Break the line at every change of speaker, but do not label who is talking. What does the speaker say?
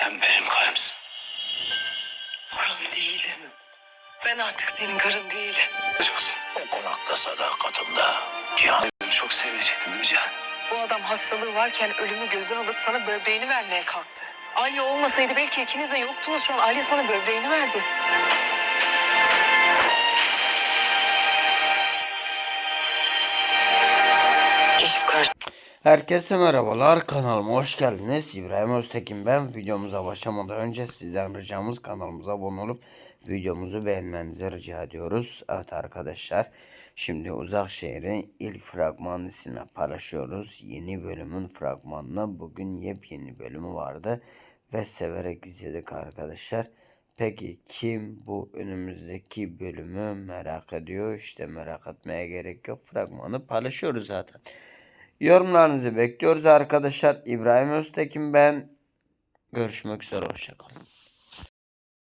Sen benim karımsın.
Karın değilim. Ben artık senin karın değilim.
Olacaksın. O konakta sadakatımda. Cihan çok sevecektin değil mi Cihan?
Bu adam hastalığı varken ölümü göze alıp sana böbreğini vermeye kalktı. Alya olmasaydı belki ikiniz de yoktunuz şu an. Alya sana böbreğini verdi. Keşif karşı.
Herkese merhabalar, kanalıma hoş geldiniz. İbrahim Öztekin ben. Videomuza başlamadan önce sizden ricamız kanalımıza abone olup videomuzu beğenmenizi rica ediyoruz. Evet arkadaşlar, şimdi Uzakşehir'in ilk fragmanını sizinle paylaşıyoruz. Yeni bölümün fragmanına bugün yepyeni bölümü vardı ve severek izledik arkadaşlar. Peki kim bu önümüzdeki bölümü merak ediyor? İşte merak etmeye gerek yok, fragmanı paylaşıyoruz zaten. Yorumlarınızı bekliyoruz arkadaşlar. İbrahim Öztekin ben. Görüşmek üzere. Hoşçakalın.